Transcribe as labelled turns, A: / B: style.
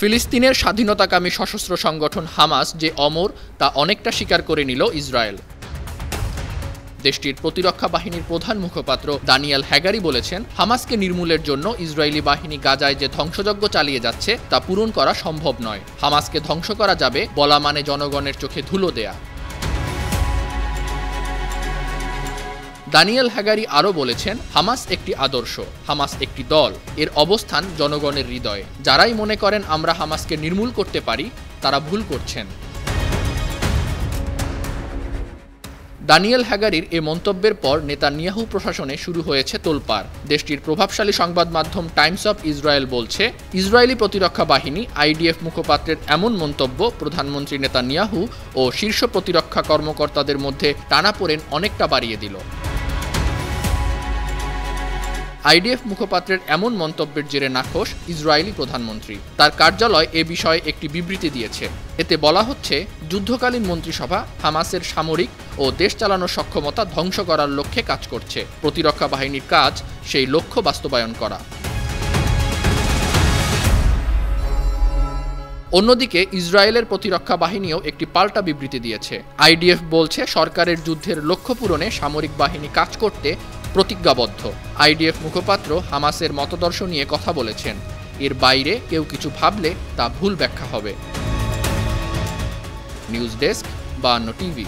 A: ফিলিস্তিনের স্বাধীনতাকামী সশস্ত্র সংগঠন হামাস যে অমর তা অনেকটা স্বীকার করে নিল ইসরায়েল। দেশটির প্রতিরক্ষা বাহিনীর প্রধান মুখপাত্র দানিয়েল হ্যাগারি বলেছেন, হামাসকে নির্মূলের জন্য ইসরায়েলি বাহিনী গাজায় যে ধ্বংসযজ্ঞ চালিয়ে যাচ্ছে তা পূরণ করা সম্ভব নয়। হামাসকে ধ্বংস করা যাবে বলা মানে জনগণের চোখে ধুলো দেয়া। দানিয়েল হ্যাগারি আরও বলেছেন, হামাস একটি আদর্শ, হামাস একটি দল, এর অবস্থান জনগণের হৃদয়ে। যারাই মনে করেন আমরা হামাসকে নির্মূল করতে পারি তারা ভুল করছেন। দানিয়েল হ্যাগারির এ মন্তব্যের পর নেতানিয়াহু প্রশাসনে শুরু হয়েছে তোলপাড়। দেশটির প্রভাবশালী সংবাদ মাধ্যম টাইমস অফ ইসরায়েল বলছে, ইসরায়েলি প্রতিরক্ষা বাহিনী আইডিএফ মুখপাত্রের এমন মন্তব্য প্রধানমন্ত্রী নেতানিয়াহু ও শীর্ষ প্রতিরক্ষা কর্মকর্তাদের মধ্যে টানাপোড়েন অনেকটা বাড়িয়ে দিল। আইডিএফ মুখপাত্রের এমন মন্তব্যের জেরে নাখোশ ইসরায়েলি প্রধানমন্ত্রী। তার কার্যালয় এ বিষয়ে একটি বিবৃতি দিয়েছে। এতে বলা হচ্ছে, যুদ্ধকালীন মন্ত্রিসভা হামাসের সামরিক ও দেশ চালানোর সক্ষমতা ধ্বংস করার লক্ষ্যে কাজ করছে। প্রতিরক্ষা বাহিনীর কাজ সেই লক্ষ্য বাস্তবায়ন করা। অন্যদিকে ইসরায়েলের প্রতিরক্ষা বাহিনীও একটি পাল্টা বিবৃতি দিয়েছে। আইডিএফ বলছে, সরকারের যুদ্ধের লক্ষ্য পূরণে সামরিক বাহিনী কাজ করতে প্রতিজ্ঞাবদ্ধ। আইডিএফ মুখপাত্র হামাসের মতাদর্শ নিয়ে কথা বলেছেন, এর বাইরে কেউ কিছু ভাবলে তা ভুল ব্যাখ্যা হবে। News desk, 52 TV.